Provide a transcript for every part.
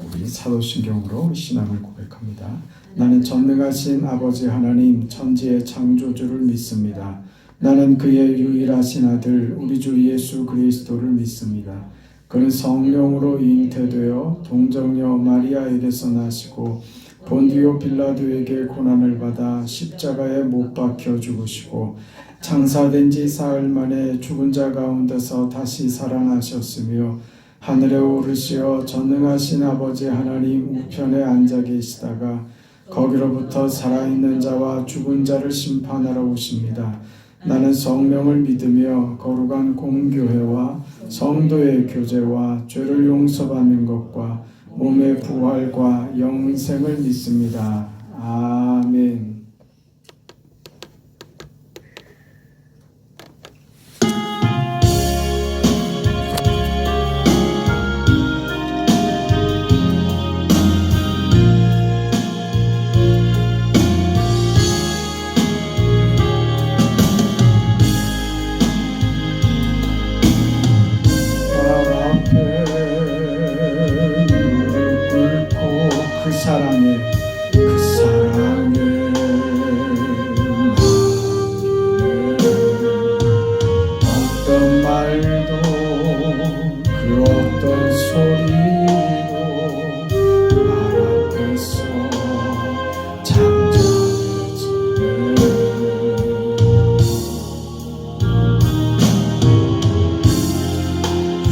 우리 사도신경으로 신앙을 고백합니다. 나는 전능하신 아버지 하나님 천지의 창조주를 믿습니다. 나는 그의 유일하신 아들 우리 주 예수 그리스도를 믿습니다. 그는 성령으로 잉태되어 동정녀 마리아에게서 나시고 본디오 빌라도에게 고난을 받아 십자가에 못 박혀 죽으시고 장사된 지 사흘 만에 죽은 자 가운데서 다시 살아나셨으며 하늘에 오르시어 전능하신 아버지 하나님 우편에 앉아 계시다가 거기로부터 살아있는 자와 죽은 자를 심판하러 오십니다. 나는 성령을 믿으며 거룩한 공교회와 성도의 교제와 죄를 용서받는 것과 몸의 부활과 영생을 믿습니다. 아멘.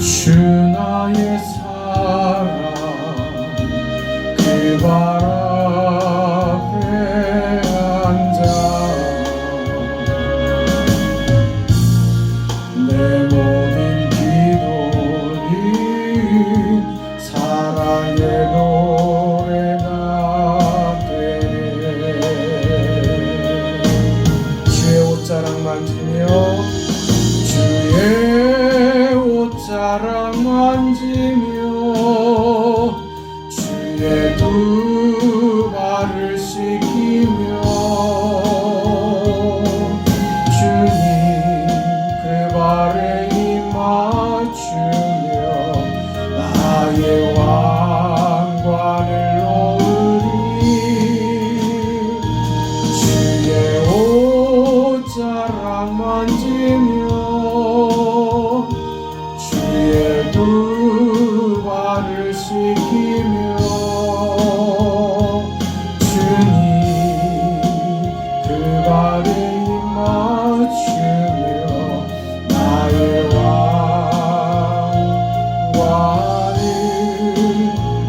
주 나의 사랑 그 발 앞에 앉아 내 모든 기도는 사랑의 노래가 되네. 주의 옷자락 만지며 주의 옷자락 만지며 주의 두 발을 씻기며 주님 그 발에 힘 맞추며 나의 왕관을 놓으리. 주의 옷자락 만지며 주의 두 발을 씻기며 주님 그 발에 힘 맞추며 나의 왕관을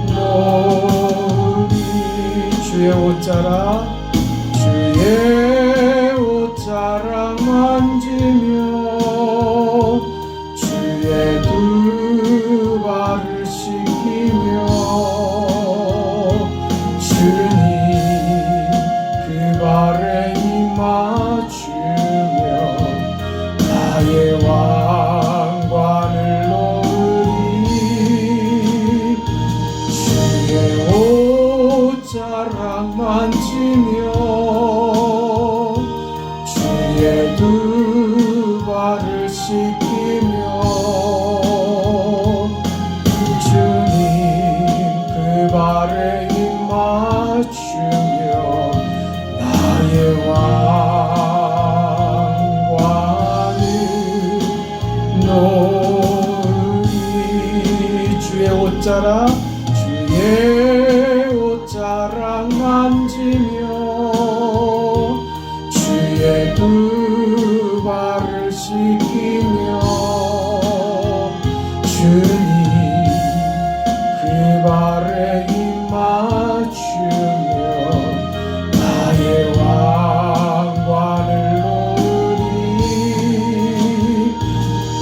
놓으리. 주의 옷자락 만지며 주의 두 발을 씻기며 주님 그 발에 힘 맞추며 나의 왕관을 놓으리. 주의 옷자락 만지며 주의 두 발을 씻기며 주님 그 발에 힘 맞추며 나의 왕관을 놓으리. 주의 옷자락 만지며 주의 두 발을 씻기며 주님 그 발에 힘 맞추며 나의 왕관을 놓으리.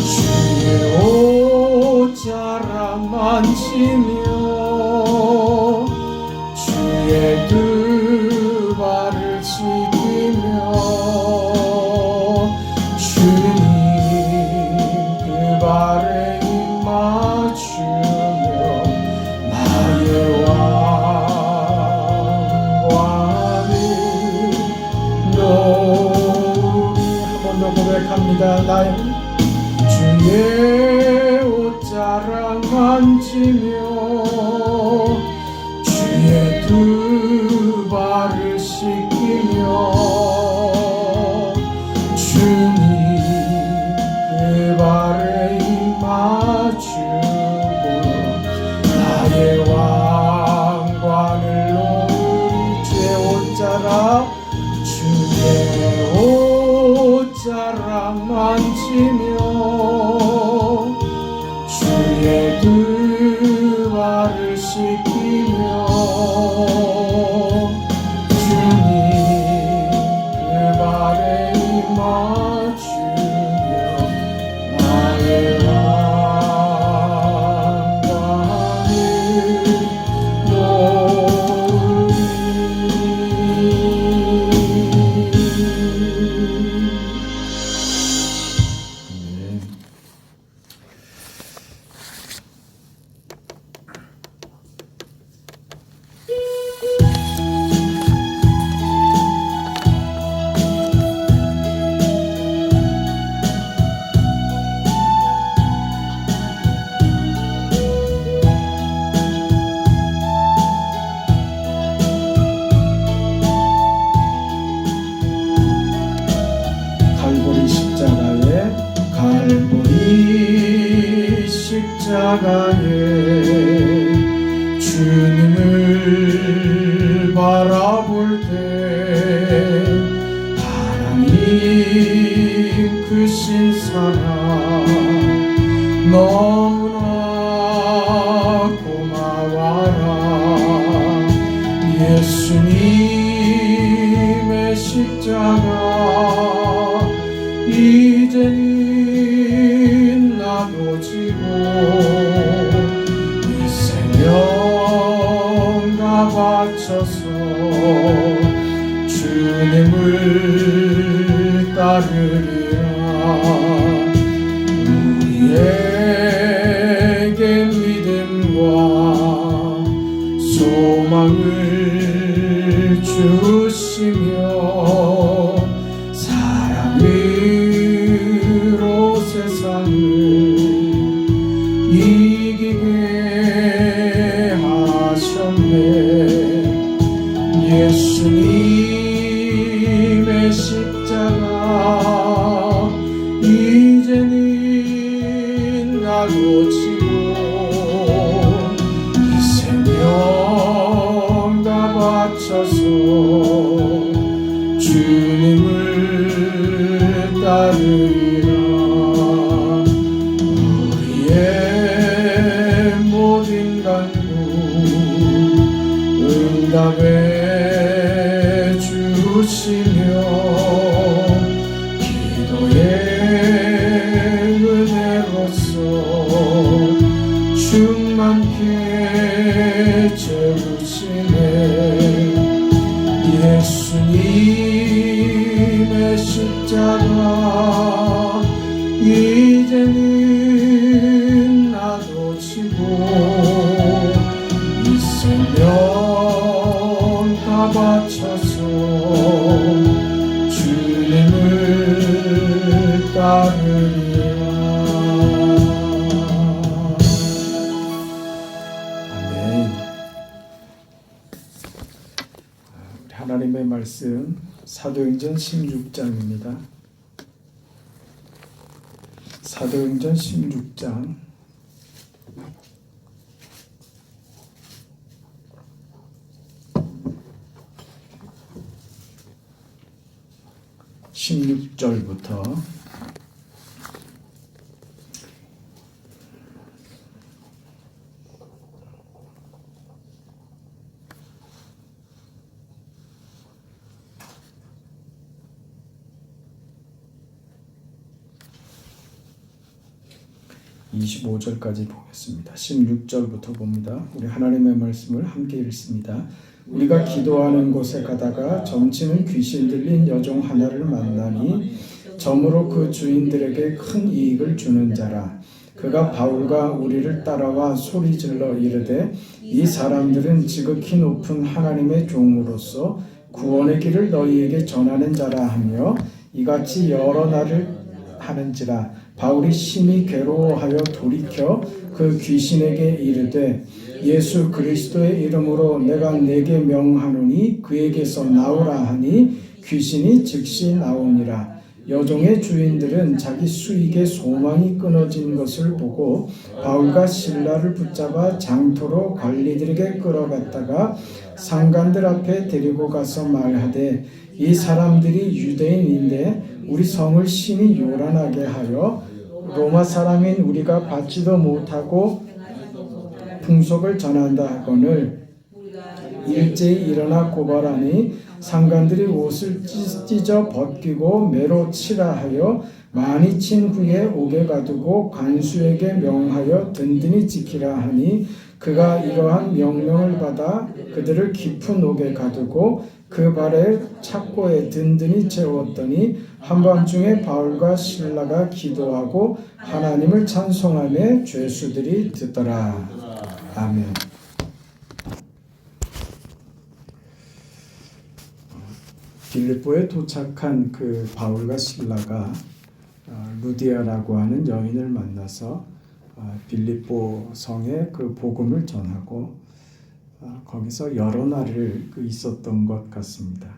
주의 옷자락 만지며 주의 두 나의 왕관을 놓으리 주의 옷자락 주의 옷자락 만지며 주의 두 발을 씻기며 주님 그 발에 맞추며 나의 왕관을 놓으리. 갈보리 십자가에 주님을 바라볼 때 하나님 크신 사랑 너무나 고마워라. 예수님의 십자가 이제는 나도 지고 이 생명과 바쳐서 주님을 따르리라. 우리에게 믿음과 소망을 주시며 세상을 이기게 하셨네. 예수님의 십자가 이제는 나도 지고 이 생명과 바쳐서 주님을 따르리라. 모든 간구 응답해 주시며 기도의 은혜로서 충만케 채우시네. 예수님의 십자가 이제는 나도 지고 이 생명과 바쳐서 주님을 따르리라. 아멘. 우리 하나님의 말씀 사도행전 16장입니다. 사도행전 16장 16절부터 25절까지 보겠습니다. 16절부터 봅니다. 우리 하나님의 말씀을 함께 읽습니다. 우리가 기도하는 곳에 가다가 점치는 귀신 들린 여종 하나를 만나니 점으로 그 주인들에게 큰 이익을 주는 자라. 그가 바울과 우리를 따라와 소리질러 이르되 이 사람들은 지극히 높은 하나님의 종으로서 구원의 길을 너희에게 전하는 자라 하며 이같이 여러 날을 하는지라. 바울이 심히 괴로워하여 돌이켜 그 귀신에게 이르되 예수 그리스도의 이름으로 내가 네게 명하노니 그에게서 나오라 하니 귀신이 즉시 나오니라. 여종의 주인들은 자기 수익의 소망이 끊어진 것을 보고 바울과 실라를 붙잡아 장터로 관리들에게 끌어갔다가 상관들 앞에 데리고 가서 말하되 이 사람들이 유대인인데 우리 성을 심히 요란하게 하여 로마 사람인 우리가 받지도 못하고 풍속을 전한다 하거늘 일제히 일어나 고발하니 상관들이 옷을 찢어 벗기고 매로 치라 하여 많이 친 후에 옥에 가두고 간수에게 명하여 든든히 지키라 하니 그가 이러한 명령을 받아 그들을 깊은 옥에 가두고 그 발에 착고에 든든히 채웠더니 한밤중에 바울과 실라가 기도하고 하나님을 찬송하며 죄수들이 듣더라. 아멘. 빌립보에 도착한 그 바울과 실라가 루디아라고 하는 여인을 만나서 빌립보 성에 그 복음을 전하고 거기서 여러 날을 있었던 것 같습니다.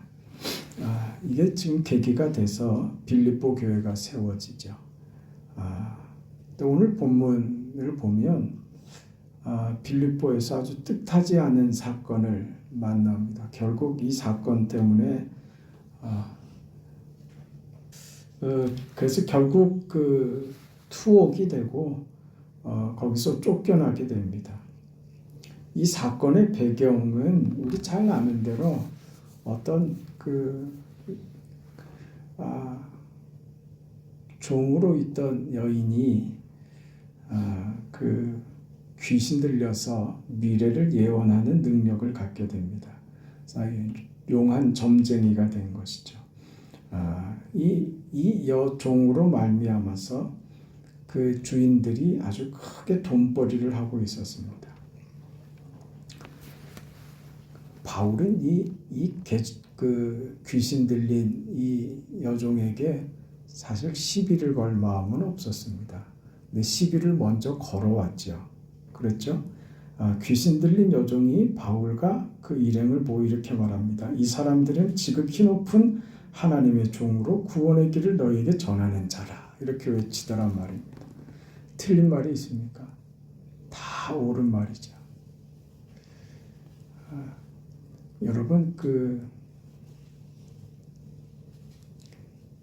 이게 지금 계기가 돼서 빌립보 교회가 세워지죠. 오늘 본문을 보면 빌립보에서 아주 뜻하지 않은 사건을 만납니다. 결국 이 사건 때문에 그래서 결국 그 투옥이 되고 거기서 쫓겨나게 됩니다. 이 사건의 배경은 우리 잘 아는 대로 어떤 종으로 있던 여인이 그 귀신 들려서 미래를 예언하는 능력을 갖게 됩니다. 용한 점쟁이가 된 것이죠. 이 여종으로 말미암아서 그 주인들이 아주 크게 돈벌이를 하고 있었습니다. 바울은 그 귀신 들린 이 여종에게 사실 시비를 걸 마음은 없었습니다. 근데 시비를 먼저 걸어왔죠. 그랬죠? 귀신 들린 여종이 바울과 그 일행을 보고 이렇게 말합니다. 이 사람들은 지극히 높은 하나님의 종으로 구원의 길을 너희에게 전하는 자라. 이렇게 외치더란 말입니다. 틀린 말이 있습니까? 다 옳은 말이죠. 여러분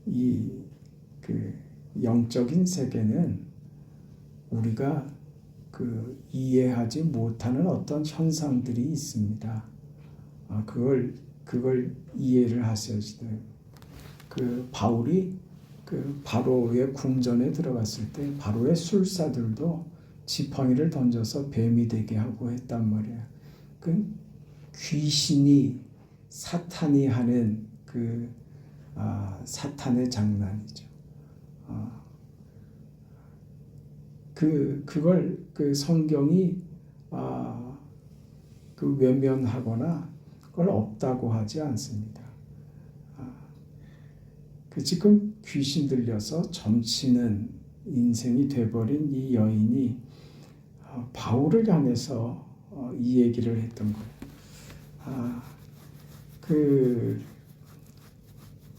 이 영적인 세계는 우리가 이해하지 못하는 어떤 현상들이 있습니다. 그걸 이해를 하셔야지 돼요. 바울이 바로의 궁전에 들어갔을 때 바로의 술사들도 지팡이를 던져서 뱀이 되게 하고 했단 말이에요. 귀신이 사탄이 하는 사탄의 장난이죠. 그걸 성경이 외면하거나 그걸 없다고 하지 않습니다. 지금 귀신 들려서 점치는 인생이 돼버린 이 여인이 바울을 향해서 이 얘기를 했던 거예요.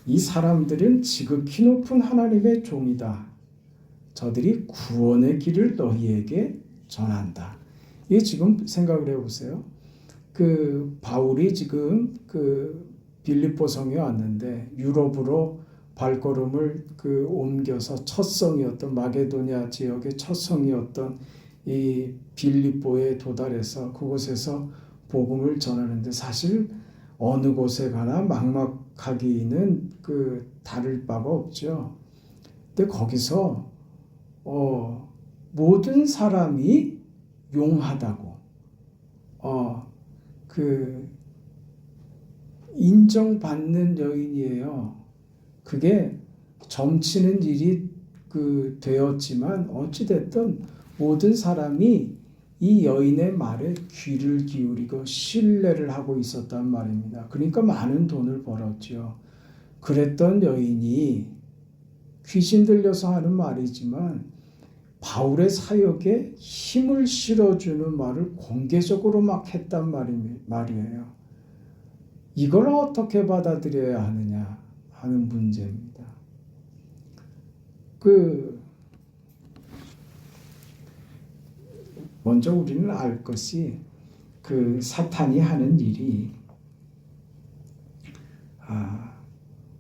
이 사람들은 지극히 높은 하나님의 종이다. 저들이 구원의 길을 너희에게 전한다. 이게 지금 생각을 해보세요. 바울이 지금 빌립보 성에 왔는데 유럽으로 발걸음을 옮겨서 첫 성이었던 마게도냐 지역의 첫 성이었던 이 빌립보에 도달해서 그곳에서 복음을 전하는데 사실 어느 곳에 가나 막막하기는 다를 바가 없죠. 근데 거기서 모든 사람이 용하다고 인정받는 여인이에요. 그게 점치는 일이 되었지만 어찌됐든 모든 사람이 이 여인의 말에 귀를 기울이고 신뢰를 하고 있었단 말입니다. 그러니까 많은 돈을 벌었죠. 그랬던 여인이 귀신 들려서 하는 말이지만 바울의 사역에 힘을 실어주는 말을 공개적으로 막 했단 말이에요. 이걸 어떻게 받아들여야 하느냐 하는 문제입니다. 먼저 우리는 알 것이 사탄이 하는 일이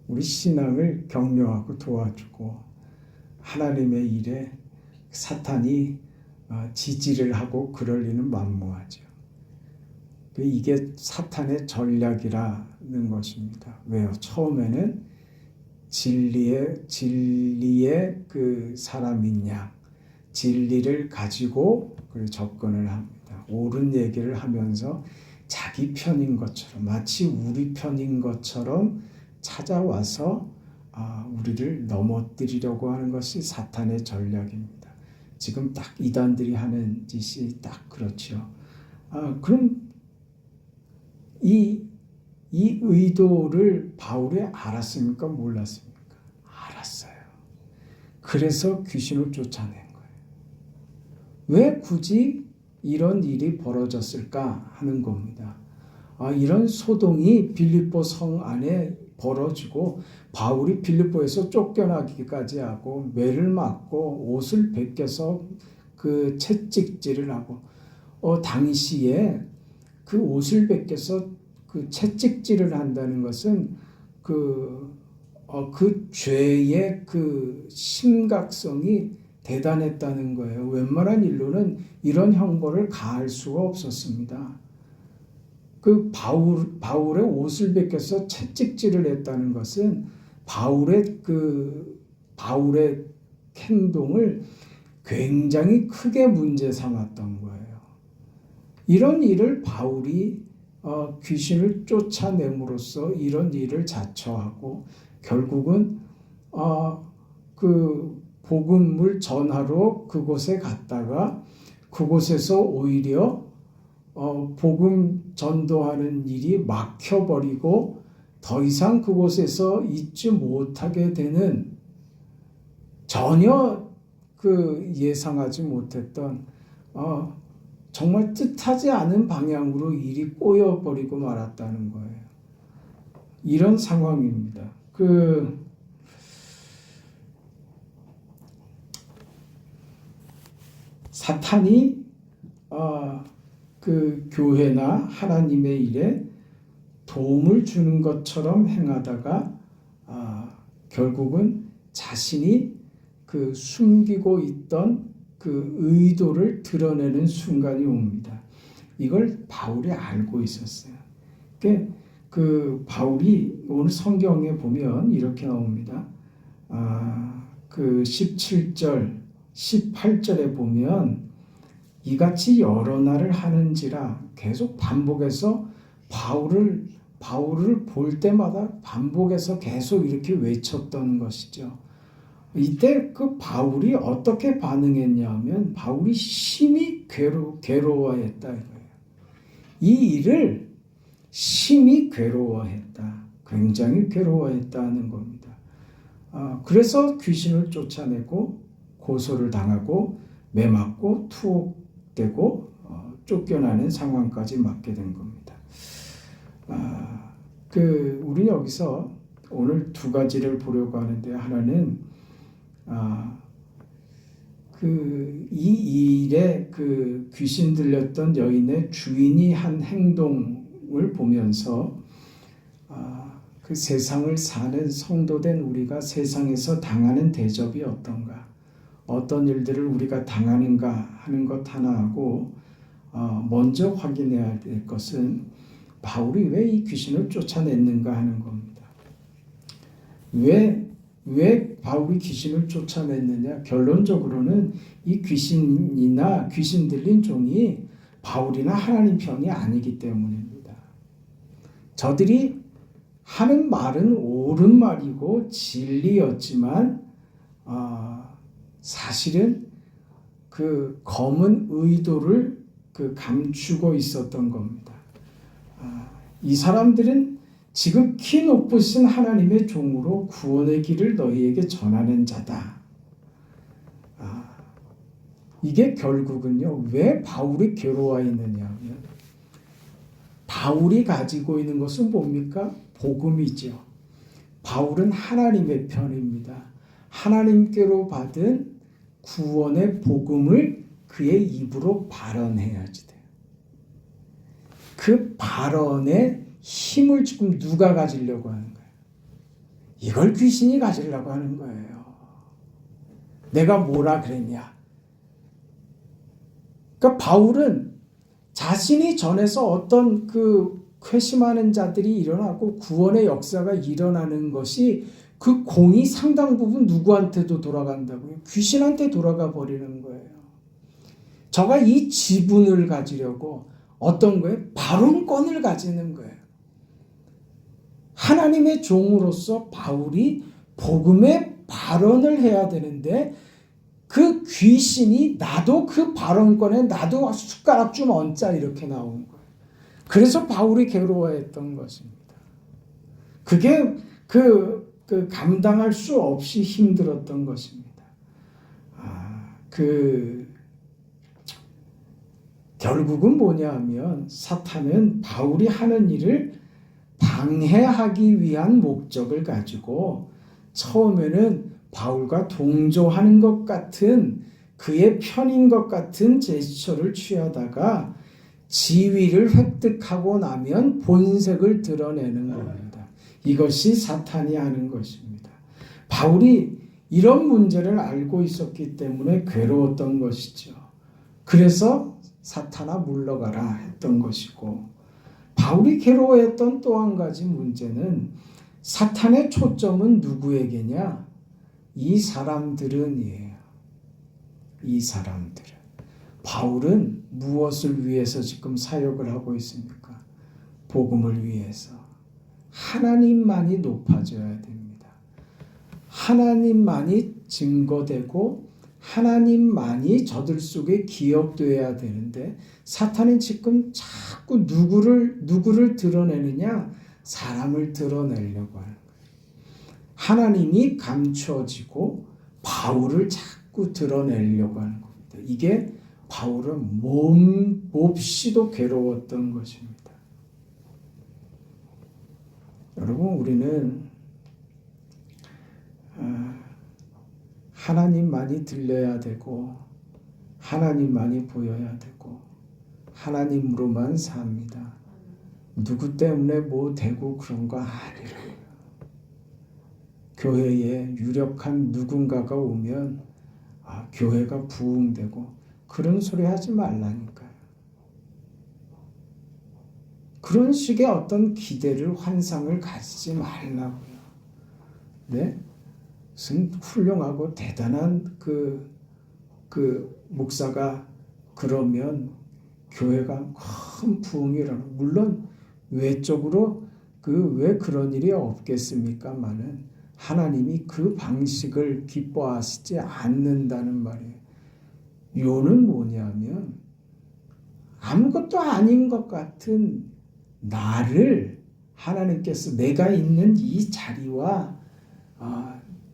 우리 신앙을 격려하고 도와주고 하나님의 일에 사탄이 지지를 하고 그럴 리는 만무하죠. 이게 사탄의 전략이라는 것입니다. 왜요? 처음에는 진리의 사람인 양, 진리를 가지고 접근을 합니다. 옳은 얘기를 하면서 자기 편인 것처럼, 마치 우리 편인 것처럼 찾아와서 우리를 넘어뜨리려고 하는 것이 사탄의 전략입니다. 지금 딱 이단들이 하는 짓이 딱 그렇죠. 그럼 이 의도를 바울이 알았습니까? 몰랐습니까? 알았어요. 그래서 귀신을 쫓아낸 거예요. 왜 굳이 이런 일이 벌어졌을까 하는 겁니다. 이런 소동이 빌립보 성 안에 벌어지고 바울이 빌립보에서 쫓겨나기까지 하고 매를 맞고 옷을 벗겨서 채찍질을 하고 당시에 옷을 벗겨서 채찍질을 한다는 것은 죄의 심각성이 대단했다는 거예요. 웬만한 일로는 이런 형벌을 가할 수가 없었습니다. 바울의 옷을 벗겨서 채찍질을 했다는 것은 바울의 행동을 굉장히 크게 문제 삼았던 거예요. 이런 일을 바울이 귀신을 쫓아냄으로써 이런 일을 자처하고 결국은 복음을 전하러 그곳에 갔다가 그곳에서 오히려 복음 전도하는 일이 막혀버리고 더 이상 그곳에서 있지 못하게 되는 전혀 예상하지 못했던 정말 뜻하지 않은 방향으로 일이 꼬여버리고 말았다는 거예요. 이런 상황입니다. 사탄이 교회나 하나님의 일에 도움을 주는 것처럼 행하다가 결국은 자신이 숨기고 있던 의도를 드러내는 순간이 옵니다. 이걸 바울이 알고 있었어요. 바울이 오늘 성경에 보면 이렇게 나옵니다. 17절, 18절에 보면 이같이 여러 날을 하는지라 계속 반복해서 바울을 볼 때마다 반복해서 계속 이렇게 외쳤던 것이죠. 이때 바울이 어떻게 반응했냐면 바울이 심히 괴로워했다 이거예요. 이 일을 심히 괴로워했다. 굉장히 괴로워했다는 겁니다. 그래서 귀신을 쫓아내고 고소를 당하고 매맞고 투옥되고 쫓겨나는 상황까지 맞게 된 겁니다. 우리 여기서 오늘 두 가지를 보려고 하는데 하나는 이 일에 귀신 들렸던 여인의 주인이 한 행동을 보면서 세상을 사는 성도된 우리가 세상에서 당하는 대접이 어떤가, 어떤 일들을 우리가 당하는가 하는 것 하나하고 먼저 확인해야 될 것은 바울이 왜 이 귀신을 쫓아냈는가 하는 겁니다. 왜 바울이 귀신을 쫓아냈느냐? 결론적으로는 이 귀신이나 귀신 들린 종이 바울이나 하나님 편이 아니기 때문입니다. 저들이 하는 말은 옳은 말이고 진리였지만 사실은 검은 의도를 감추고 있었던 겁니다. 이 사람들은 지금 키 높으신 하나님의 종으로 구원의 길을 너희에게 전하는 자다. 이게 결국은요, 왜 바울이 괴로워했느냐 하면 바울이 가지고 있는 것은 뭡니까? 복음이죠. 바울은 하나님의 편입니다. 하나님께로 받은 구원의 복음을 그의 입으로 발언해야지 돼요. 그 발언의 힘을 지금 누가 가지려고 하는 거예요? 이걸 귀신이 가지려고 하는 거예요. 내가 뭐라 그랬냐? 그러니까 바울은 자신이 전에서 어떤 그 회심하는 자들이 일어나고 구원의 역사가 일어나는 것이 그 공이 상당 부분 누구한테도 돌아간다고요? 귀신한테 돌아가 버리는 거예요. 저가 이 지분을 가지려고 어떤 거예요? 발언권을 가지는 거예요. 하나님의 종으로서 바울이 복음의 발언을 해야 되는데 그 귀신이 나도 그 발언권에 나도 숟가락 좀 얹자 이렇게 나온 거예요. 그래서 바울이 괴로워했던 것입니다. 그게 그 감당할 수 없이 힘들었던 것입니다. 결국은 뭐냐 하면 사탄은 바울이 하는 일을 방해하기 위한 목적을 가지고 처음에는 바울과 동조하는 것 같은 그의 편인 것 같은 제스처를 취하다가 지위를 획득하고 나면 본색을 드러내는 겁니다. 이것이 사탄이 하는 것입니다. 바울이 이런 문제를 알고 있었기 때문에 괴로웠던 것이죠. 그래서 사탄아 물러가라 했던 것이고, 바울이 괴로워했던 또 한 가지 문제는 사탄의 초점은 누구에게냐? 이 사람들은이에요. 이 사람들은. 바울은 무엇을 위해서 지금 사역을 하고 있습니까? 복음을 위해서. 하나님만이 높아져야 됩니다. 하나님만이 증거되고 하나님만이 저들 속에 기억되어야 되는데 사탄은 지금 자꾸 누구를 드러내느냐? 사람을 드러내려고 하는 거예요. 하나님이 감춰지고 바울을 자꾸 드러내려고 하는 겁니다. 이게 바울은 몹시도 괴로웠던 것입니다. 여러분, 우리는 하나님만이 들려야 되고 하나님만이 보여야 되고 하나님으로만 삽니다. 누구 때문에 뭐 되고 그런 거 아니라고요. 교회에 유력한 누군가가 오면 교회가 부흥되고 그런 소리 하지 말라니까요. 그런 식의 어떤 기대를 환상을 가지지 말라고요. 네? 무슨 훌륭하고 대단한 그 목사가 그러면 교회가 큰 부흥이 일어나. 물론 외적으로 왜 그런 일이 없겠습니까만은 하나님이 그 방식을 기뻐하시지 않는다는 말이에요. 요는 뭐냐면 아무것도 아닌 것 같은 나를 하나님께서 내가 있는 이 자리와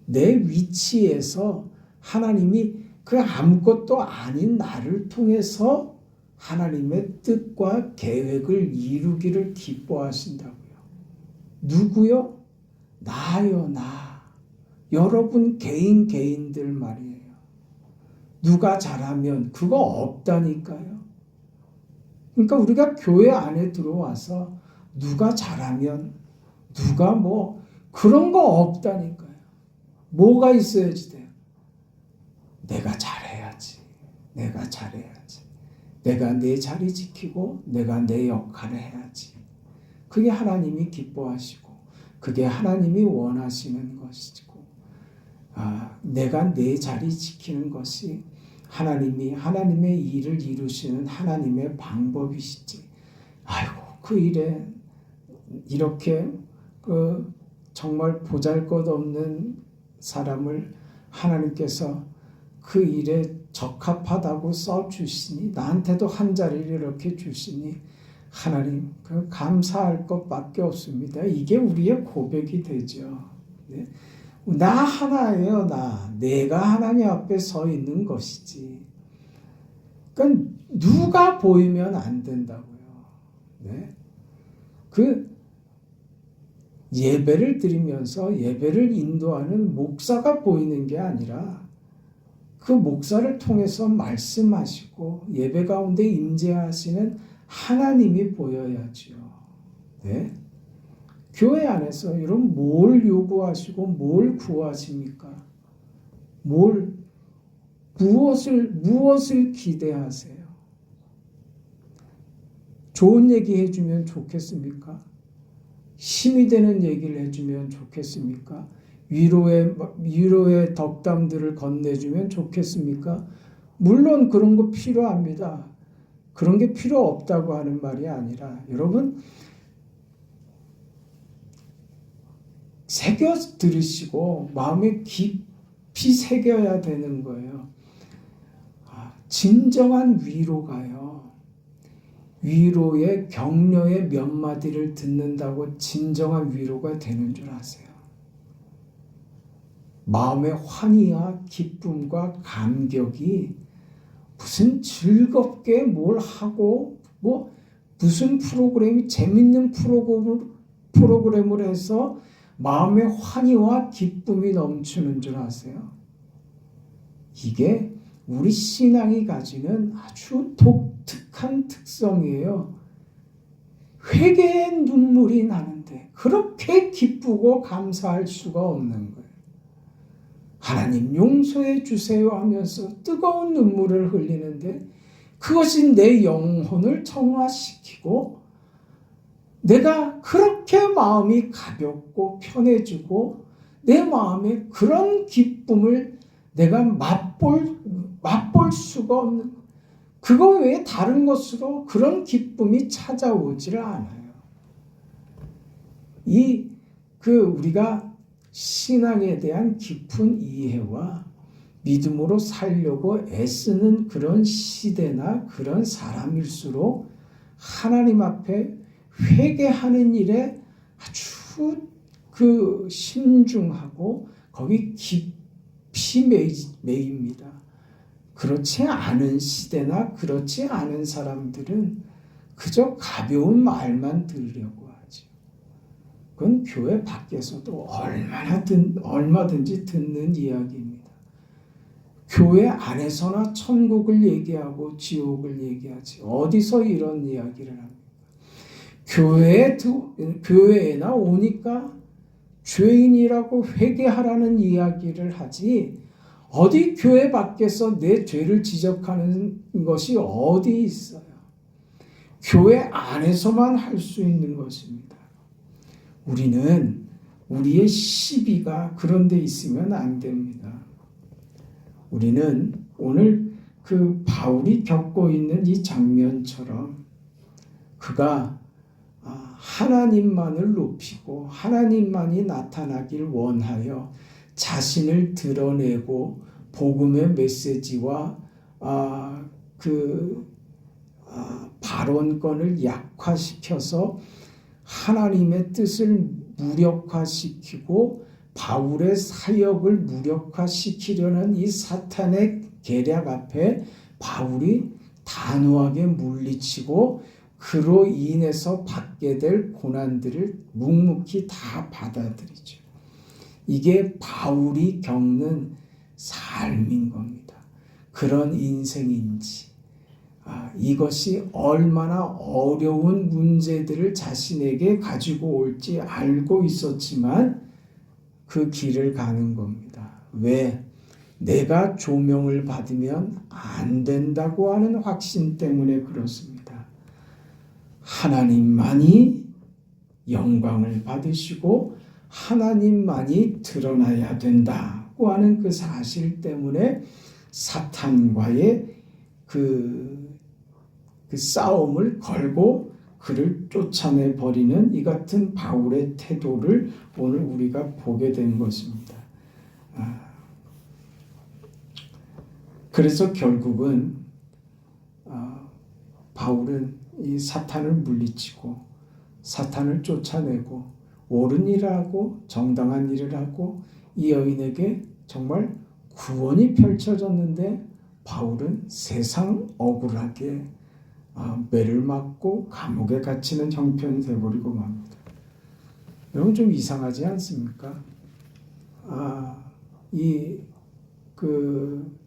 내 위치에서 하나님이 그 아무것도 아닌 나를 통해서 하나님의 뜻과 계획을 이루기를 기뻐하신다고요. 누구요? 나요, 나. 여러분 개인들 말이에요. 누가 잘하면 그거 없다니까요. 그러니까 우리가 교회 안에 들어와서 누가 잘하면 누가 뭐 그런 거 없다니까요. 뭐가 있어야지 돼요? 내가 잘해야지. 내가 잘해야지. 내가 내 자리 지키고 내가 내 역할을 해야지. 그게 하나님이 기뻐하시고 그게 하나님이 원하시는 것이고 내가 내 자리 지키는 것이 하나님의 일을 이루시는 하나님의 방법이시지. 아이고 그 일에 이렇게 정말 보잘것없는 사람을 하나님께서 그 일에 적합하다고 써주시니 나한테도 한 자리를 이렇게 주시니 하나님 감사할 것밖에 없습니다. 이게 우리의 고백이 되죠. 네? 나 하나예요. 내가 하나님 앞에 서 있는 것이지. 그러니까 누가 보이면 안 된다고요. 네? 예배를 드리면서 예배를 인도하는 목사가 보이는 게 아니라 그 목사를 통해서 말씀하시고 예배 가운데 임재하시는 하나님이 보여야지요. 네? 교회 안에서 여러분 뭘 요구하시고 뭘 구하십니까? 무엇을 기대하세요? 좋은 얘기 해주면 좋겠습니까? 힘이 되는 얘기를 해주면 좋겠습니까? 위로의 덕담들을 건네주면 좋겠습니까? 물론 그런 거 필요합니다. 그런 게 필요 없다고 하는 말이 아니라 여러분 새겨 들으시고 마음에 깊이 새겨야 되는 거예요. 진정한 위로가요. 위로의 격려의 몇 마디를 듣는다고 진정한 위로가 되는 줄 아세요? 마음의 환희와 기쁨과 감격이 무슨 즐겁게 뭘 하고 무슨 프로그램이 재밌는 프로그램을 해서 마음의 환희와 기쁨이 넘치는 줄 아세요? 이게 우리 신앙이 가지는 아주 독특한 특성이에요. 회개의 눈물이 나는데 그렇게 기쁘고 감사할 수가 없는 거예요. 하나님 용서해 주세요 하면서 뜨거운 눈물을 흘리는데 그것이 내 영혼을 정화시키고 내가 그렇게 마음이 가볍고 편해지고 내 마음에 그런 기쁨을 내가 맛볼 수가 없는 그거 외에 다른 것으로 그런 기쁨이 찾아오지를 않아요. 우리가 신앙에 대한 깊은 이해와 믿음으로 살려고 애쓰는 그런 시대나 그런 사람일수록 하나님 앞에 회개하는 일에 아주 신중하고 거기 깊이 매입니다. 그렇지 않은 시대나 그렇지 않은 사람들은 그저 가벼운 말만 들으려고 하죠. 그건 교회 밖에서도 얼마든지 듣는 이야기입니다. 교회 안에서나 천국을 얘기하고 지옥을 얘기하지 어디서 이런 이야기를 합니까? 교회에나 오니까 죄인이라고 회개하라는 이야기를 하지 어디 교회 밖에서 내 죄를 지적하는 것이 어디 있어요? 교회 안에서만 할 수 있는 것입니다. 우리는 우리의 시비가 그런 데 있으면 안 됩니다. 우리는 오늘 바울이 겪고 있는 이 장면처럼 그가 하나님만을 높이고 하나님만이 나타나길 원하여 자신을 드러내고 복음의 메시지와 발언권을 약화시켜서 하나님의 뜻을 무력화시키고 바울의 사역을 무력화시키려는 이 사탄의 계략 앞에 바울이 단호하게 물리치고 그로 인해서 받게 될 고난들을 묵묵히 다 받아들이죠. 이게 바울이 겪는 삶인 겁니다. 그런 인생인지 이것이 얼마나 어려운 문제들을 자신에게 가지고 올지 알고 있었지만 그 길을 가는 겁니다. 왜? 내가 조명을 받으면 안 된다고 하는 확신 때문에 그렇습니다. 하나님만이 영광을 받으시고 하나님만이 드러나야 된다고 하는 그 사실 때문에 사탄과의 그 싸움을 걸고 그를 쫓아내 버리는 이 같은 바울의 태도를 오늘 우리가 보게 된 것입니다. 그래서 결국은 바울은 이 사탄을 물리치고 사탄을 쫓아내고 옳은 일을 하고 정당한 일을 하고 이 여인에게 정말 구원이 펼쳐졌는데 바울은 세상 억울하게 매를 맞고 감옥에 갇히는 형편이 되어버리고 맙니다. 여러분 좀 이상하지 않습니까?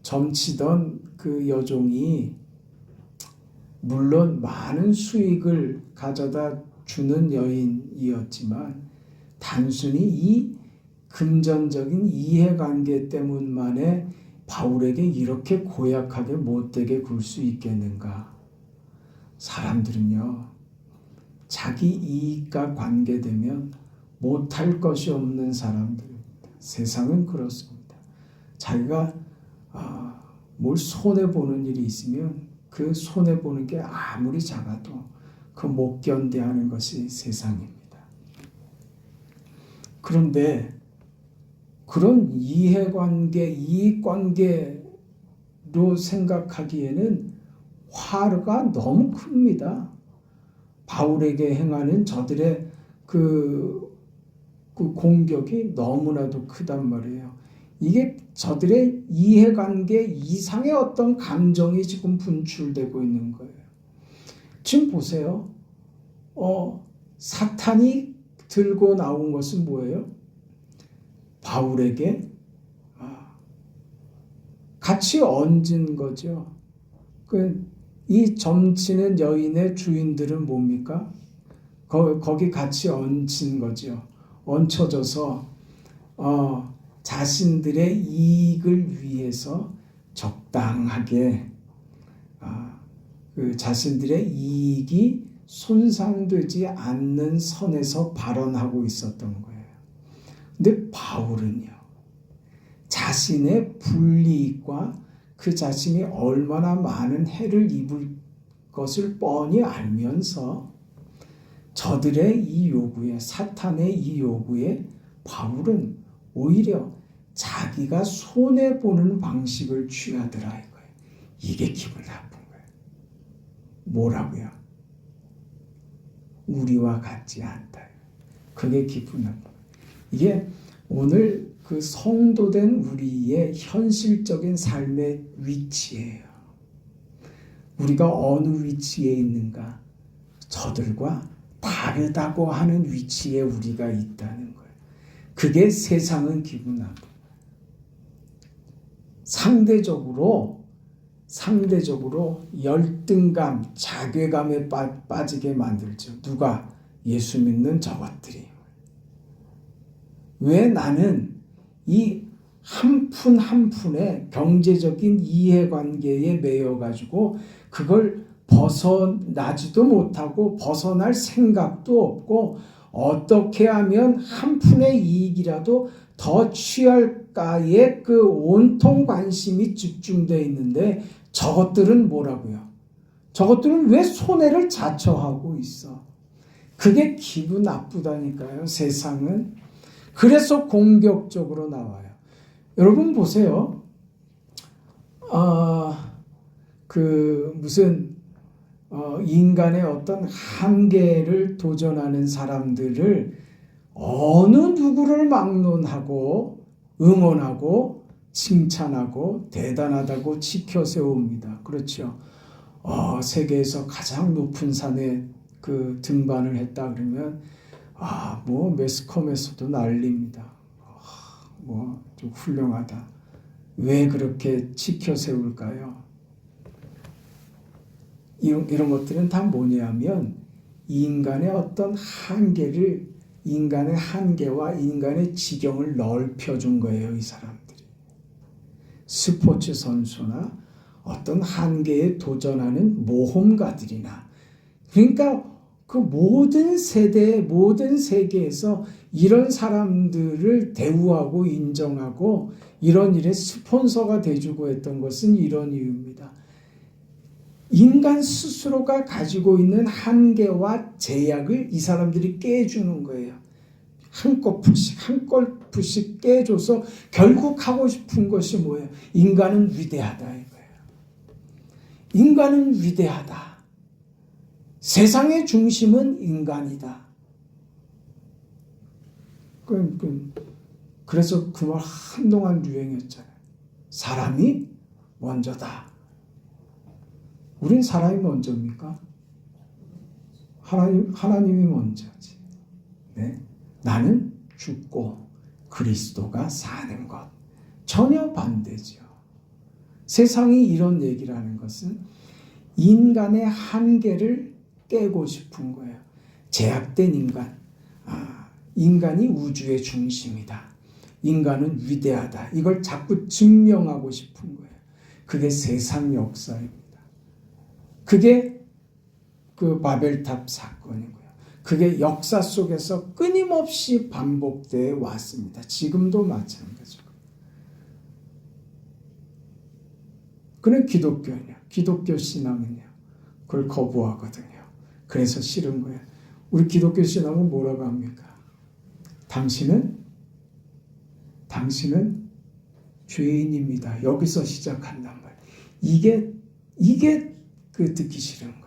점치던 그 여종이 물론 많은 수익을 가져다 주는 여인이었지만 단순히 이 금전적인 이해관계 때문만에 바울에게 이렇게 고약하게 못되게 굴 수 있겠는가? 사람들은요, 자기 이익과 관계되면 못할 것이 없는 사람들입니다. 세상은 그렇습니다. 자기가 뭘 손해보는 일이 있으면 그 손해보는 게 아무리 작아도 그 못 견뎌하는 것이 세상입니다. 그런데 그런 이해관계, 이익관계로 생각하기에는 화가 너무 큽니다. 바울에게 행하는 저들의 그 공격이 너무나도 크단 말이에요. 이게 저들의 이해관계 이상의 어떤 감정이 지금 분출되고 있는 거예요. 지금 보세요. 사탄이 들고 나온 것은 뭐예요? 바울에게 같이 얹은 거죠. 이 점치는 여인의 주인들은 뭡니까? 거기 같이 얹힌 거죠. 얹혀져서 자신들의 이익을 위해서 적당하게 자신들의 이익이 손상되지 않는 선에서 발언하고 있었던 거예요. 근데 바울은요, 자신의 불이익과 그 자신이 얼마나 많은 해를 입을 것을 뻔히 알면서 저들의 이 요구에, 사탄의 이 요구에 바울은 오히려 자기가 손해보는 방식을 취하더라 이거예요. 이게 기분 나쁜 거예요. 뭐라고요? 우리와 같지 않다. 그게 기분 나쁜 거예요. 이게 오늘 그 성도된 우리의 현실적인 삶의 위치예요. 우리가 어느 위치에 있는가? 저들과 다르다고 하는 위치에 우리가 있다는 거예요. 그게 세상은 기분 나쁜 거예요. 상대적으로 열등감, 자괴감에 빠지게 만들죠. 누가? 예수 믿는 저것들이. 왜 나는 이 한 푼 한 푼의 경제적인 이해관계에 매여가지고 그걸 벗어나지도 못하고 벗어날 생각도 없고 어떻게 하면 한 푼의 이익이라도 더 취할까에 그 온통 관심이 집중되어 있는데 저것들은 뭐라고요? 저것들은 왜 손해를 자처하고 있어? 그게 기분 나쁘다니까요. 세상은. 그래서 공격적으로 나와요. 여러분 보세요. 인간의 어떤 한계를 도전하는 사람들을 어느 누구를 막론하고 응원하고 칭찬하고 대단하다고 지켜 세웁니다. 그렇죠. 세계에서 가장 높은 산에 그 등반을 했다 그러면 매스컴에서도 난립니다. 좀 훌륭하다. 왜 그렇게 지켜 세울까요? 이런 것들은 다 뭐냐면 인간의 어떤 인간의 한계와 인간의 지경을 넓혀준 거예요. 이 사람들이. 스포츠 선수나 어떤 한계에 도전하는 모험가들이나 그러니까 그 모든 세대, 모든 세계에서 이런 사람들을 대우하고 인정하고 이런 일에 스폰서가 돼주고 했던 것은 이런 이유입니다. 인간 스스로가 가지고 있는 한계와 제약을 이 사람들이 깨주는 거예요. 한 골프씩 깨줘서 결국 하고 싶은 것이 뭐예요? 인간은 위대하다 이거예요. 인간은 위대하다. 세상의 중심은 인간이다. 그래서 그 말 한동안 유행했잖아요. 사람이 먼저다. 우린 사람이 먼저입니까? 하나님이 먼저지. 네? 나는 죽고 그리스도가 사는 것. 전혀 반대죠. 세상이 이런 얘기를 하는 것은 인간의 한계를 깨고 싶은 거예요. 제약된 인간. 인간이 우주의 중심이다. 인간은 위대하다. 이걸 자꾸 증명하고 싶은 거예요. 그게 세상 역사입니다. 그게 그 바벨탑 사건이고요. 그게 역사 속에서 끊임없이 반복되어 왔습니다. 지금도 마찬가지고. 그는 기독교냐? 기독교 신앙이냐? 그걸 거부하거든요. 그래서 싫은 거예요. 우리 기독교 신앙은 뭐라고 합니까? 당신은 죄인입니다. 여기서 시작한단 말이에요. 이게 그 듣기 싫은 거예요.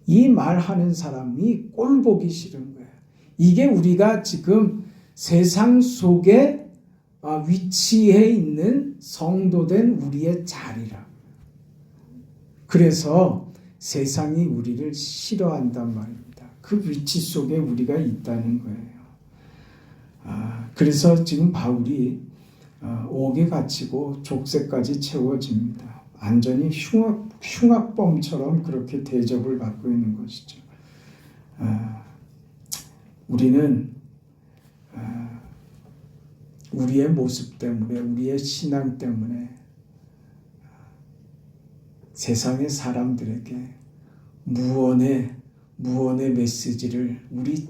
이 말하는 사람이 꼴 보기 싫은 거예요. 이게 우리가 지금 세상 속에 위치해 있는 성도된 우리의 자리라. 그래서 세상이 우리를 싫어한단 말입니다. 그 위치 속에 우리가 있다는 거예요. 그래서 지금 바울이 옥에 갇히고 족쇄까지 채워집니다. 완전히 흉악범처럼 그렇게 대접을 받고 있는 것이죠. 우리는 우리의 모습 때문에, 우리의 신앙 때문에 세상의 사람들에게 무언의 메시지를 우리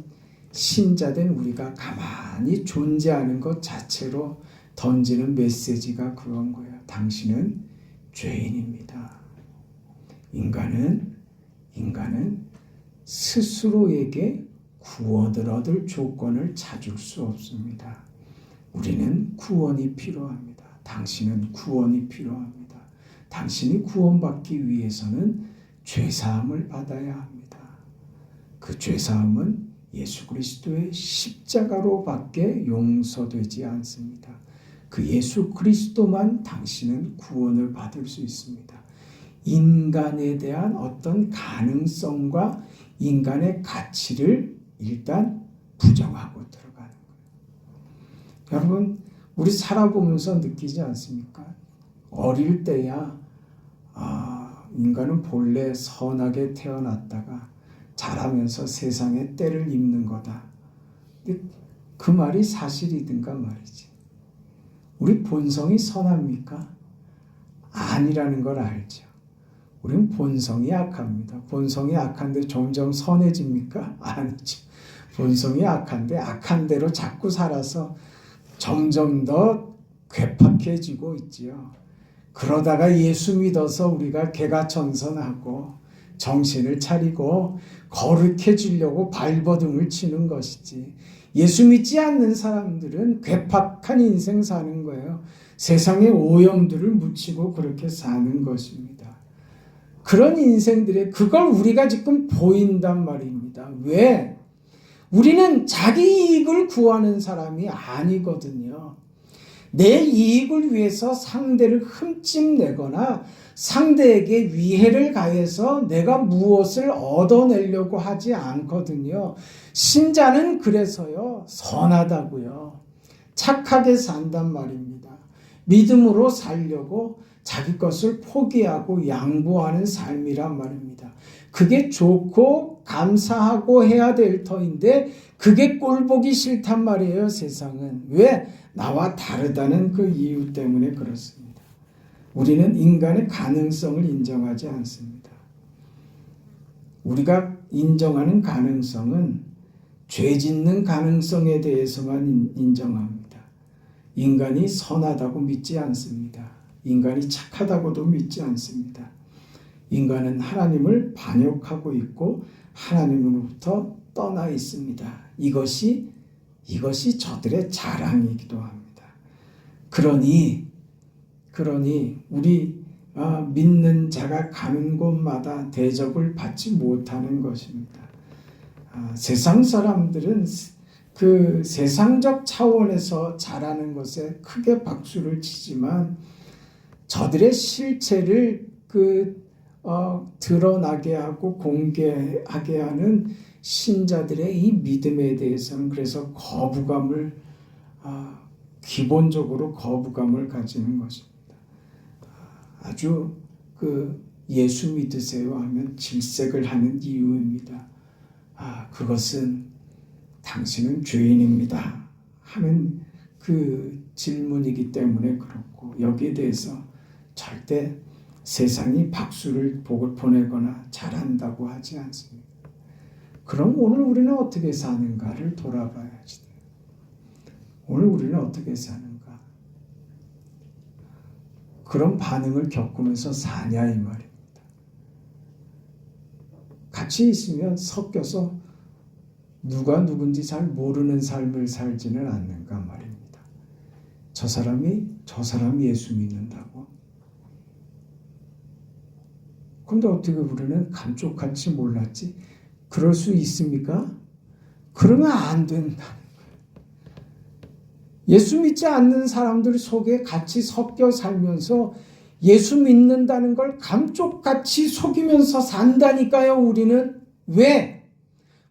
신자된 우리가 가만히 존재하는 것 자체로 던지는 메시지가 그런 거예요. 당신은 죄인입니다. 인간은 스스로에게 구원을 얻을 조건을 찾을 수 없습니다. 우리는 구원이 필요합니다. 당신은 구원이 필요합니다. 당신이 구원받기 위해서는 죄사함을 받아야 합니다. 그 죄사함은 예수 그리스도의 십자가로밖에 용서되지 않습니다. 그 예수 그리스도만 당신은 구원을 받을 수 있습니다. 인간에 대한 어떤 가능성과 인간의 가치를 일단 부정하고 들어가는 거예요. 여러분, 우리 살아보면서 느끼지 않습니까? 어릴 때야 인간은 본래 선하게 태어났다가 자라면서 세상에 때를 입는 거다. 근데 그 말이 사실이든가 말이지. 우리 본성이 선합니까? 아니라는 걸 알죠. 우리는 본성이 악합니다. 본성이 악한데 점점 선해집니까? 아니죠. 본성이 악한데 악한 대로 자꾸 살아서 점점 더 괴팍해지고 있지요. 그러다가 예수 믿어서 우리가 개가천선하고 정신을 차리고 거룩해지려고 발버둥을 치는 것이지. 예수 믿지 않는 사람들은 괴팍한 인생 사는 거예요. 세상의 오염들을 묻히고 그렇게 사는 것입니다. 그런 인생들의 그걸 우리가 지금 보인단 말입니다. 왜? 우리는 자기 이익을 구하는 사람이 아니거든요. 내 이익을 위해서 상대를 흠집내거나 상대에게 위해를 가해서 내가 무엇을 얻어내려고 하지 않거든요. 신자는 그래서요, 선하다고요. 착하게 산단 말입니다. 믿음으로 살려고 자기 것을 포기하고 양보하는 삶이란 말입니다. 그게 좋고 감사하고 해야 될 터인데 그게 꼴보기 싫단 말이에요, 세상은. 왜? 나와 다르다는 그 이유 때문에 그렇습니다. 우리는 인간의 가능성을 인정하지 않습니다. 우리가 인정하는 가능성은 죄 짓는 가능성에 대해서만 인정합니다. 인간이 선하다고 믿지 않습니다. 인간이 착하다고도 믿지 않습니다. 인간은 하나님을 반역하고 있고 하나님으로부터 떠나 있습니다. 이것이 저들의 자랑이기도 합니다. 그러니 우리 믿는 자가 가는 곳마다 대접을 받지 못하는 것입니다. 세상 사람들은 그 세상적 차원에서 잘하는 것에 크게 박수를 치지만 저들의 실체를 드러나게 하고 공개하게 하는 신자들의 이 믿음에 대해서는 그래서 거부감을 기본적으로 거부감을 가지는 것입니다. 아주 예수 믿으세요 하면 질색을 하는 이유입니다. 그것은 당신은 죄인입니다 하는 그 질문이기 때문에 그렇고, 여기에 대해서 절대 세상이 박수를 복을 보내거나 잘한다고 하지 않습니다. 그럼 오늘 우리는 어떻게 사는가를 돌아봐야지. 오늘 우리는 어떻게 사는가? 그런 반응을 겪으면서 사냐 이 말입니다. 같이 있으면 섞여서 누가 누군지 잘 모르는 삶을 살지는 않는가 말입니다. 저 사람이 예수 믿는다고? 근데 어떻게 우리는 감쪽같이 몰랐지? 그럴 수 있습니까? 그러면 안 된다. 예수 믿지 않는 사람들 속에 같이 섞여 살면서 예수 믿는다는 걸 감쪽같이 속이면서 산다니까요. 우리는 왜?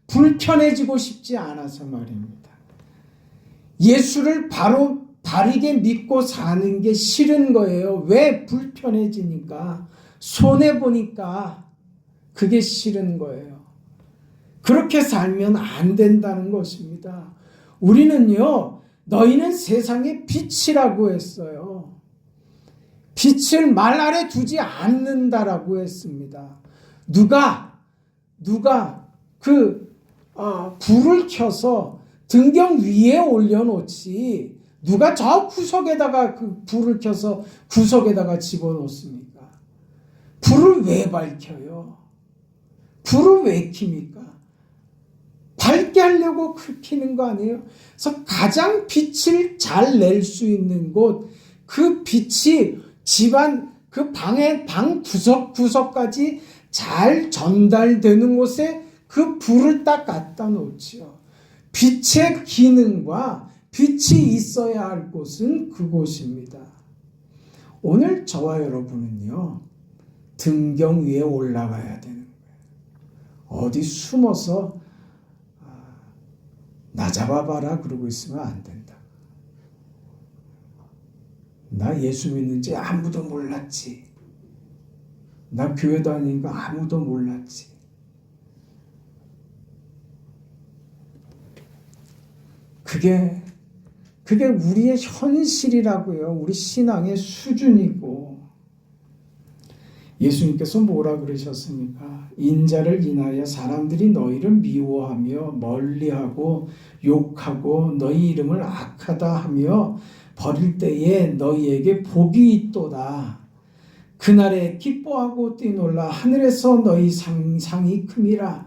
불편해지고 싶지 않아서 말입니다. 예수를 바르게 믿고 사는 게 싫은 거예요. 왜? 불편해지니까, 손해보니까 그게 싫은 거예요. 그렇게 살면 안 된다는 것입니다. 우리는요, 너희는 세상의 빛이라고 했어요. 빛을 말 아래 두지 않는다라고 했습니다. 누가 불을 켜서 등경 위에 올려놓지, 누가 저 구석에다가 그 불을 켜서 구석에다가 집어넣습니까? 불을 왜 밝혀요? 불을 왜 킵니까? 밝게 하려고 켜는 거 아니에요? 그래서 가장 빛을 잘 낼 수 있는 곳, 그 빛이 집안 그 방 구석구석까지 잘 전달되는 곳에 그 불을 딱 갖다 놓지요. 빛의 기능과 빛이 있어야 할 곳은 그곳입니다. 오늘 저와 여러분은요, 등경 위에 올라가야 되는 거예요. 어디 숨어서 나 잡아봐라 그러고 있으면 안 된다. 나 예수 믿는지 아무도 몰랐지. 나 교회 다니는 거 아무도 몰랐지. 그게 우리의 현실이라고요. 우리 신앙의 수준이고. 예수님께서 뭐라 그러셨습니까? 인자를 인하여 사람들이 너희를 미워하며 멀리하고 욕하고 너희 이름을 악하다 하며 버릴 때에 너희에게 복이 있도다. 그날에 기뻐하고 뛰놀라. 하늘에서 너희 상이 큼이라.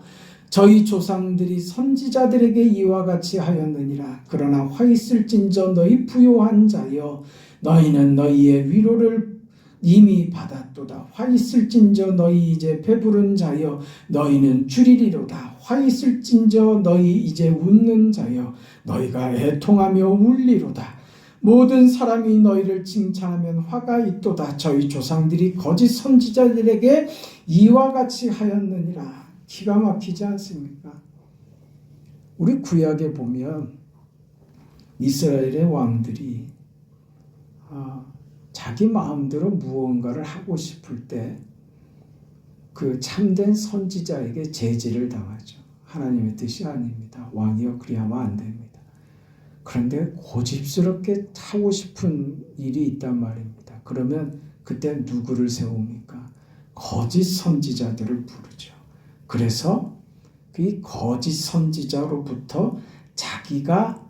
저희 조상들이 선지자들에게 이와 같이 하였느니라. 그러나 화 있을진저 너희 부요한 자여, 너희는 너희의 위로를 이미 받았도다. 화 있을진저 너희 이제 배부른 자여, 너희는 줄이리로다. 화 있을진저 너희 이제 웃는 자여, 너희가 애통하며 울리로다. 모든 사람이 너희를 칭찬하면 화가 있도다. 저희 조상들이 거짓 선지자들에게 이와 같이 하였느니라. 기가 막히지 않습니까? 우리 구약에 보면 이스라엘의 왕들이 자기 마음대로 무언가를 하고 싶을 때 그 참된 선지자에게 제지를 당하죠. 하나님의 뜻이 아닙니다. 왕이여 그리하면 안 됩니다. 그런데 고집스럽게 하고 싶은 일이 있단 말입니다. 그러면 그때 누구를 세웁니까? 거짓 선지자들을 부르죠. 그래서 이 거짓 선지자로부터 자기가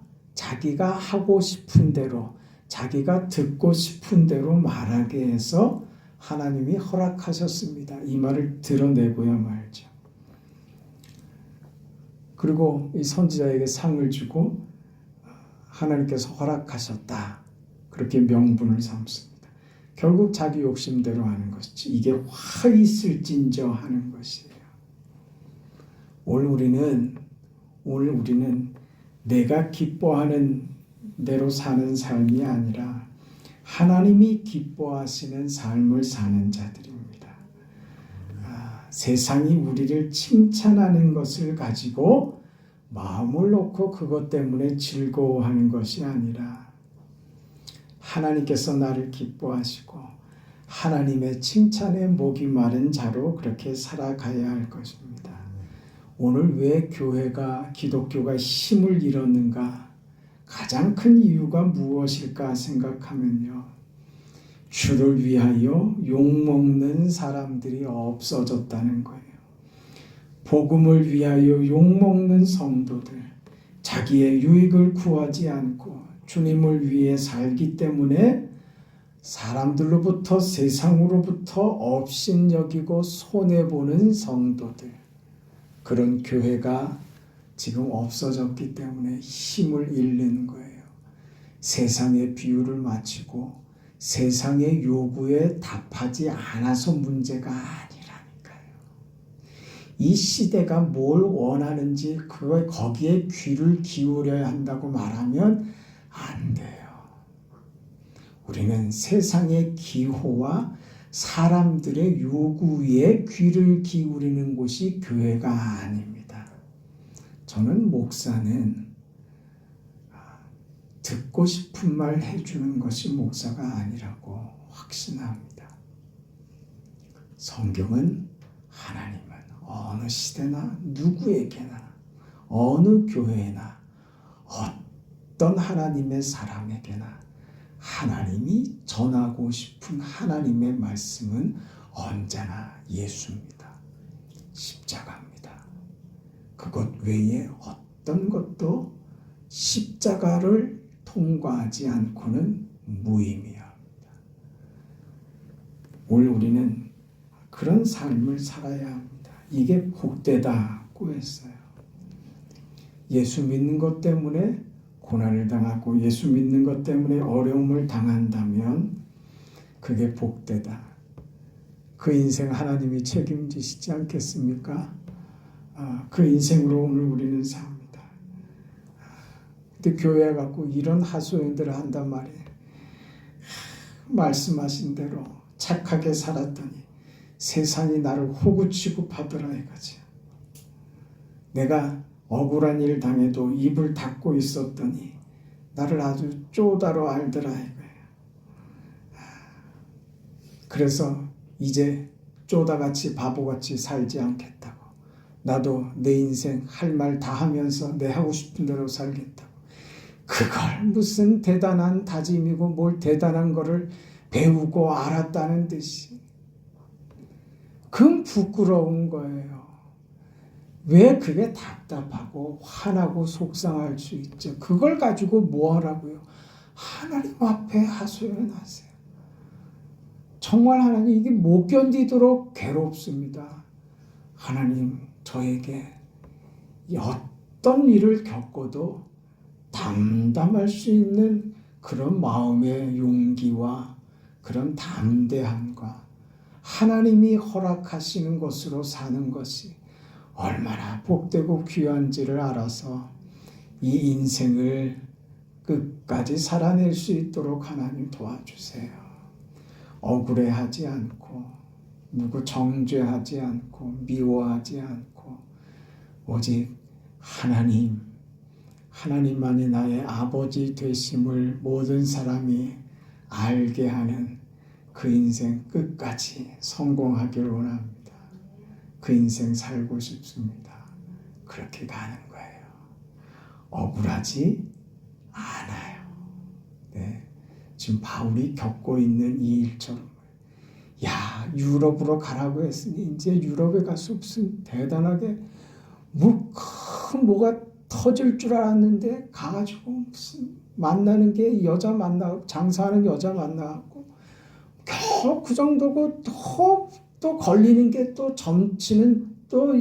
하고 싶은 대로, 자기가 듣고 싶은 대로 말하게 해서 하나님이 허락하셨습니다. 이 말을 드러내고야 말죠. 그리고 이 선지자에게 상을 주고 하나님께서 허락하셨다. 그렇게 명분을 삼습니다. 결국 자기 욕심대로 하는 것이지. 이게 화 있을진저 하는 것이에요. 오늘 우리는 내가 기뻐하는 대로 사는 삶이 아니라 하나님이 기뻐하시는 삶을 사는 자들입니다. 세상이 우리를 칭찬하는 것을 가지고 마음을 놓고 그것 때문에 즐거워하는 것이 아니라 하나님께서 나를 기뻐하시고 하나님의 칭찬에 목이 마른 자로 그렇게 살아가야 할 것입니다. 오늘 왜 기독교가 힘을 잃었는가? 가장 큰 이유가 무엇일까 생각하면요. 주를 위하여 욕먹는 사람들이 없어졌다는 거예요. 복음을 위하여 욕먹는 성도들, 자기의 유익을 구하지 않고 주님을 위해 살기 때문에 사람들로부터 세상으로부터 업신여기고 손해보는 성도들, 그런 교회가 지금 없어졌기 때문에 힘을 잃는 거예요. 세상의 비유를 마치고 세상의 요구에 답하지 않아서 문제가 아니라니까요. 이 시대가 뭘 원하는지 거기에 귀를 기울여야 한다고 말하면 안 돼요. 우리는 세상의 기호와 사람들의 요구에 귀를 기울이는 곳이 교회가 아닙니다. 저는 목사는 듣고 싶은 말 해주는 것이 목사가 아니라고 확신합니다. 성경은 하나님은 어느 시대나 누구에게나 어느 교회나 어떤 하나님의 사람에게나 하나님이 전하고 싶은 하나님의 말씀은 언제나 예수입니다. 십자가입니다. 그것 외에 어떤 것도 십자가를 통과하지 않고는 무의미합니다. 오늘 우리는 그런 삶을 살아야 합니다. 이게 복되다고 했어요. 예수 믿는 것 때문에 고난을 당하고 예수 믿는 것 때문에 어려움을 당한다면 그게 복되다. 그 인생 하나님이 책임지시지 않겠습니까? 그 인생으로 오늘 우리는 삽니다. 근데 교회에 갖고 이런 하소연들을 한단 말이에요. 말씀하신 대로 착하게 살았더니 세상이 나를 호구 취급하더라 이거지. 내가 억울한 일 당해도 입을 닫고 있었더니 나를 아주 쪼다로 알더라 이거예요. 그래서 이제 쪼다같이 바보같이 살지 않겠다고. 나도 내 인생 할 말 다 하면서 내 하고 싶은 대로 살겠다고. 그걸 무슨 대단한 다짐이고 뭘 대단한 거를 배우고 알았다는 듯이. 그건 부끄러운 거예요. 왜 그게 답답하고 화나고 속상할 수 있죠? 그걸 가지고 뭐 하라고요? 하나님 앞에 하소연하세요. 정말 하나님 이게 못 견디도록 괴롭습니다. 하나님 저에게 어떤 일을 겪어도 담담할 수 있는 그런 마음의 용기와 그런 담대함과 하나님이 허락하시는 것으로 사는 것이 얼마나 복되고 귀한지를 알아서 이 인생을 끝까지 살아낼 수 있도록 하나님 도와주세요. 억울해하지 않고 누구 정죄하지 않고 미워하지 않고 오직 하나님만이 나의 아버지 되심을 모든 사람이 알게 하는 그 인생 끝까지 성공하기를 원합니다. 그 인생 살고 싶습니다. 그렇게 가는 거예요. 억울하지 않아요. 네. 지금 바울이 겪고 있는 이 일처럼 유럽으로 가라고 했으니 이제 유럽에 가서 무슨 대단하게 뭐가 터질 줄 알았는데 가가지고 무슨 만나는 게 여자 만나고 장사하는 여자 만나고 겨우 그 정도고 또 걸리는 게 또 점치는 또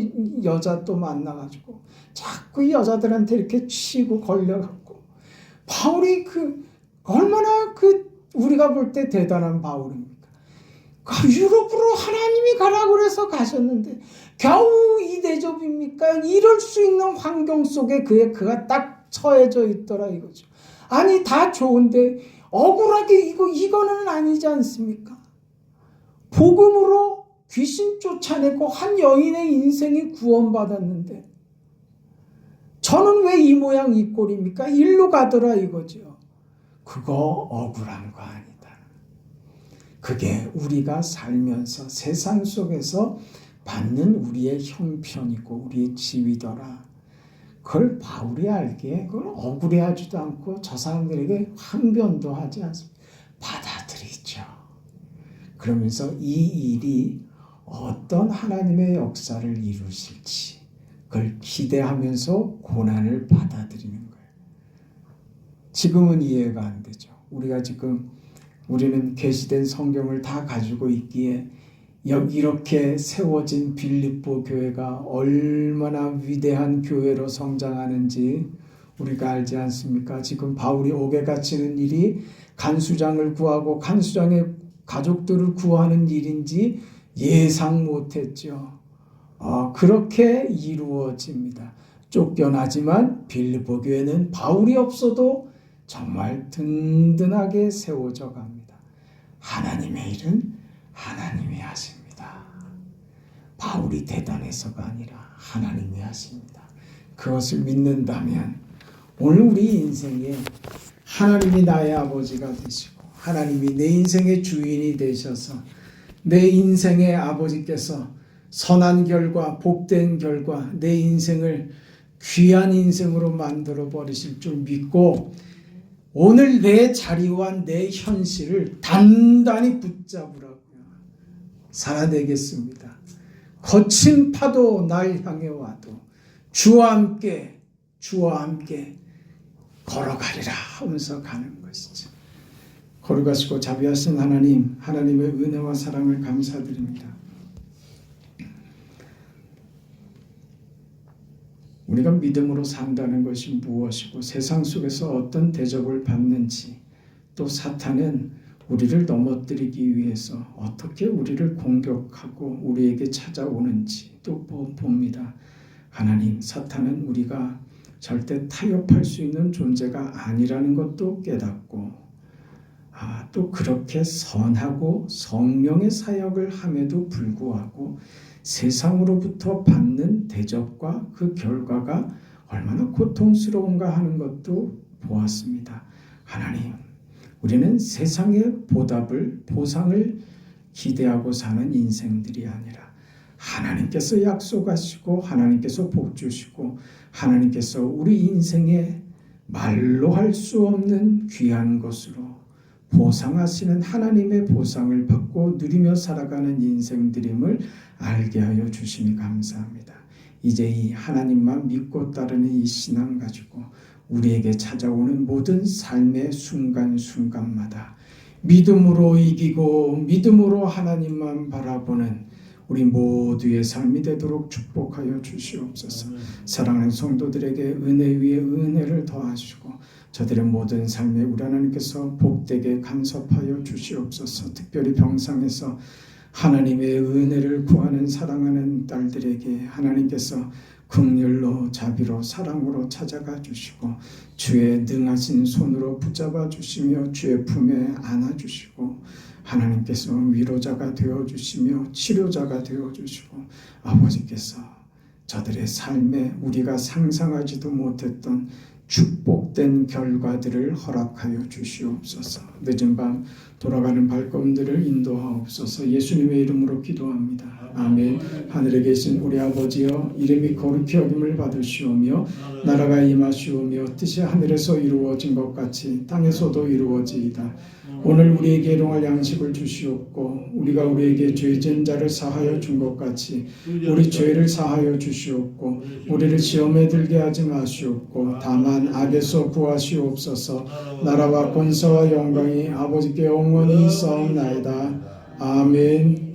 여자 또 만나가지고 자꾸 이 여자들한테 이렇게 치고 걸려갖고 바울이 얼마나 우리가 볼 때 대단한 바울입니까? 유럽으로 하나님이 가라고 그래서 가셨는데 겨우 이 대접입니까? 이럴 수 있는 환경 속에 그가 딱 처해져 있더라 이거죠. 아니 다 좋은데 억울하게 이거는 아니지 않습니까? 복음으로 귀신 쫓아내고 한 여인의 인생이 구원받았는데 저는 왜 이 모양 이 꼴입니까? 일로 가더라 이거죠. 그거 억울한 거 아니다. 그게 우리가 살면서 세상 속에서 받는 우리의 형편이고 우리의 지위더라. 그걸 바울이 알기에 그걸 억울해하지도 않고 저 사람들에게 항변도 하지 않습니다. 받아들이죠. 그러면서 이 일이 어떤 하나님의 역사를 이루실지 그걸 기대하면서 고난을 받아들이는 거예요. 지금은 이해가 안 되죠. 우리는 계시된 성경을 다 가지고 있기에 이렇게 세워진 빌립보 교회가 얼마나 위대한 교회로 성장하는지 우리가 알지 않습니까? 지금 바울이 옥에 갇히는 일이 간수장을 구하고 간수장의 가족들을 구하는 일인지 예상 못했죠. 그렇게 이루어집니다. 쫓겨나지만 빌립보 교회는 바울이 없어도 정말 든든하게 세워져 갑니다. 하나님의 일은 하나님이 하십니다. 바울이 대단해서가 아니라 하나님이 하십니다. 그것을 믿는다면 오늘 우리 인생에 하나님이 나의 아버지가 되시고 하나님이 내 인생의 주인이 되셔서 내 인생의 아버지께서 선한 결과 복된 결과 내 인생을 귀한 인생으로 만들어 버리실 줄 믿고 오늘 내 자리와 내 현실을 단단히 붙잡으라고요. 살아내겠습니다. 거친 파도 날 향해 와도 주와 함께 걸어가리라 하면서 가는 것이죠. 거룩하시고 자비하신 하나님, 하나님의 은혜와 사랑을 감사드립니다. 우리가 믿음으로 산다는 것이 무엇이고 세상 속에서 어떤 대접을 받는지 또 사탄은 우리를 넘어뜨리기 위해서 어떻게 우리를 공격하고 우리에게 찾아오는지 또 봅니다. 하나님, 사탄은 우리가 절대 타협할 수 있는 존재가 아니라는 것도 깨닫고 또 그렇게 선하고 성령의 사역을 함에도 불구하고 세상으로부터 받는 대접과 그 결과가 얼마나 고통스러운가 하는 것도 보았습니다. 하나님, 우리는 세상의 보상을 기대하고 사는 인생들이 아니라 하나님께서 약속하시고 하나님께서 복 주시고 하나님께서 우리 인생에 말로 할 수 없는 귀한 것으로 보상하시는 하나님의 보상을 받고 누리며 살아가는 인생들임을 알게 하여 주시니 감사합니다. 이제 이 하나님만 믿고 따르는 이 신앙 가지고 우리에게 찾아오는 모든 삶의 순간순간마다 믿음으로 이기고 믿음으로 하나님만 바라보는 우리 모두의 삶이 되도록 축복하여 주시옵소서. 사랑하는 성도들에게 은혜 위에 은혜를 더하시고 저들의 모든 삶에 우리 하나님께서 복되게 간섭하여 주시옵소서. 특별히 병상에서 하나님의 은혜를 구하는 사랑하는 딸들에게 하나님께서 긍휼로 자비로 사랑으로 찾아가 주시고 주의 능하신 손으로 붙잡아 주시며 주의 품에 안아 주시고 하나님께서 위로자가 되어 주시며 치료자가 되어 주시고 아버지께서 저들의 삶에 우리가 상상하지도 못했던 축복된 결과들을 허락하여 주시옵소서. 늦은 밤 돌아가는 발걸음들을 인도하옵소서. 예수님의 이름으로 기도합니다. 아멘. 하늘에 계신 우리 아버지여, 이름이 거룩히 여김을 받으시오며 나라가 임하시오며 뜻이 하늘에서 이루어진 것 같이 땅에서도 이루어지이다. 오늘 우리에게 일용할 양식을 주시옵고 우리가 우리에게 죄진 자를 사하여 준 것 같이 우리 죄를 사하여 주시옵고 우리를 시험에 들게 하지 마시옵고 다만 악에서 구하시옵소서. 나라와 권세와 영광이 아버지께 영원히 있사옵나이다. 아멘.